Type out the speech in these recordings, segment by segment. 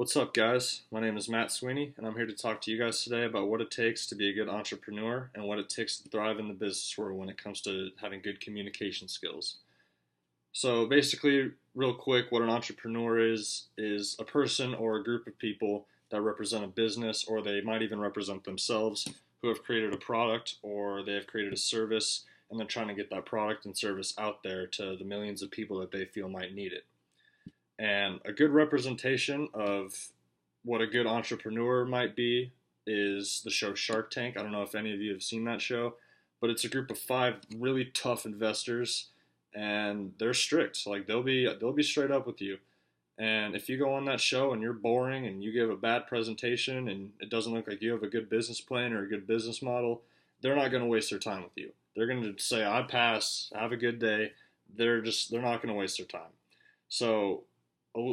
What's up, guys? My name is Matt Sweeney, and I'm here to talk to you guys today about what it takes to be a good entrepreneur and what it takes to thrive in the business world when it comes to having good communication skills. So, basically, real quick, what an entrepreneur is a person or a group of people that represent a business, or they might even represent themselves, who have created a product or they have created a service, and they're trying to get that product and service out there to the millions of people that they feel might need it. And a good representation of what a good entrepreneur might be is the show Shark Tank. I don't know if any of you have seen that show, but it's a group of five really tough investors, and they're strict. Like they'll be straight up with you. And if you go on that show and you're boring and you give a bad presentation and it doesn't look like you have a good business plan or a good business model, they're not going to waste their time with you. They're going to say, "I pass. Have a good day." They're not going to waste their time. So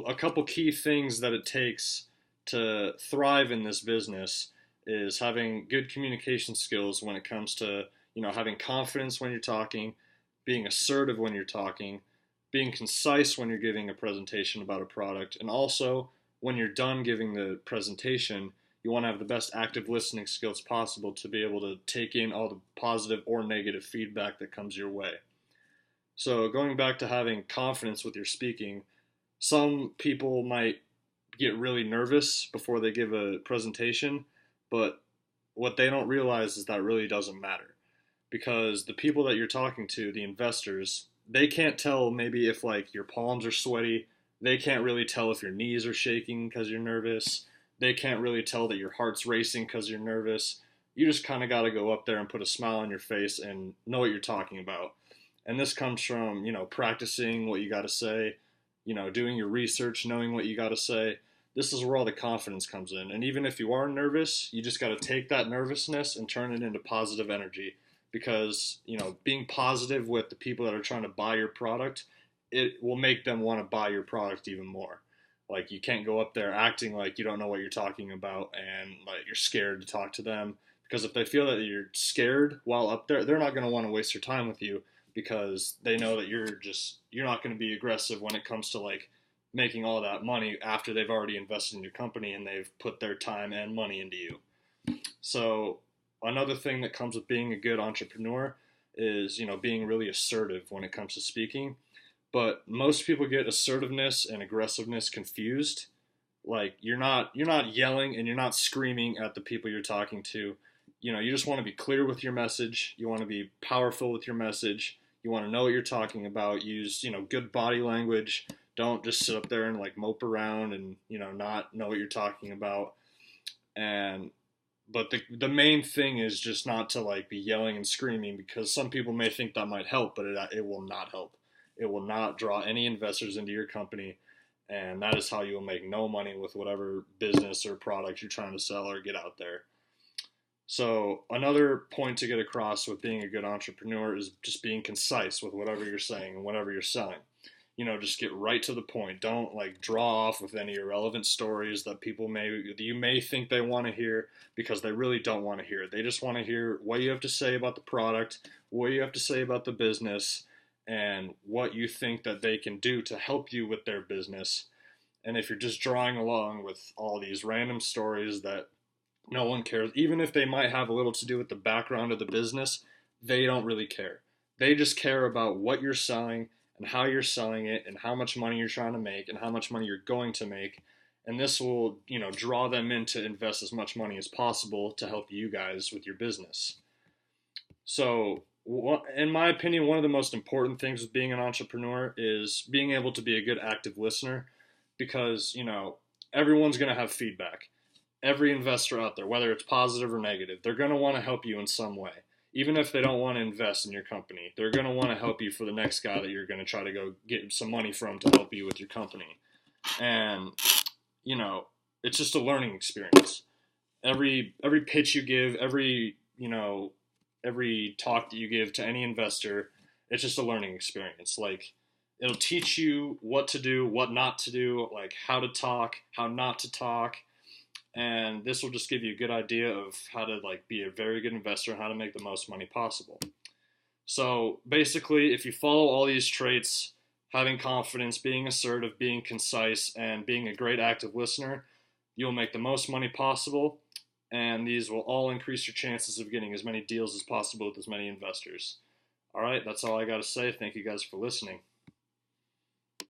a couple key things that it takes to thrive in this business is having good communication skills when it comes to, having confidence when you're talking, being assertive when you're talking, being concise when you're giving a presentation about a product, and also when you're done giving the presentation, you want to have the best active listening skills possible to be able to take in all the positive or negative feedback that comes your way. So going back to having confidence with your speaking, some people might get really nervous before they give a presentation, but what they don't realize is that really doesn't matter, because the people that you're talking to, the investors, they can't tell maybe if like your palms are sweaty. They can't really tell if your knees are shaking because you're nervous. They can't really tell that your heart's racing because you're nervous. You just kind of got to go up there and put a smile on your face and know what you're talking about. And this comes from, practicing what you got to say, doing your research, knowing what you got to say. This is where all the confidence comes in. And even if you are nervous, you just got to take that nervousness and turn it into positive energy, because, being positive with the people that are trying to buy your product, it will make them want to buy your product even more. Like, you can't go up there acting like you don't know what you're talking about and like you're scared to talk to them, because if they feel that you're scared while up there, they're not going to want to waste their time with you, because they know that you're not going to be aggressive when it comes to like making all that money after they've already invested in your company and they've put their time and money into you. So another thing that comes with being a good entrepreneur is, being really assertive when it comes to speaking. But most people get assertiveness and aggressiveness confused. Like you're not yelling and you're not screaming at the people you're talking to. You just want to be clear with your message. You want to be powerful with your message. You want to know what you're talking about. Use, good body language. Don't just sit up there and like mope around and, not know what you're talking about. But the main thing is just not to like be yelling and screaming, because some people may think that might help, but it will not help. It will not draw any investors into your company, and that is how you will make no money with whatever business or product you're trying to sell or get out there. So another point to get across with being a good entrepreneur is just being concise with whatever you're saying and whatever you're selling. Just get right to the point. Don't like draw off with any irrelevant stories that you may think they want to hear, because they really don't want to hear it. They just want to hear what you have to say about the product, what you have to say about the business, and what you think that they can do to help you with their business. And if you're just drawing along with all these random stories that no one cares, even if they might have a little to do with the background of the business, they don't really care. They just care about what you're selling and how you're selling it and how much money you're trying to make and how much money you're going to make. And this will, draw them in to invest as much money as possible to help you guys with your business. So, in my opinion, one of the most important things with being an entrepreneur is being able to be a good active listener, because, everyone's going to have feedback. Every investor out there, whether it's positive or negative, they're going to want to help you in some way. Even if they don't want to invest in your company, they're going to want to help you for the next guy that you're going to try to go get some money from to help you with your company. And, it's just a learning experience. Every pitch you give, every talk that you give to any investor, it's just a learning experience. Like, it'll teach you what to do, what not to do, like how to talk, how not to talk. And this will just give you a good idea of how to like be a very good investor and how to make the most money possible. So basically, if you follow all these traits, having confidence, being assertive, being concise, and being a great active listener, you'll make the most money possible, and these will all increase your chances of getting as many deals as possible with as many investors. All right, that's all I got to say. Thank you guys for listening.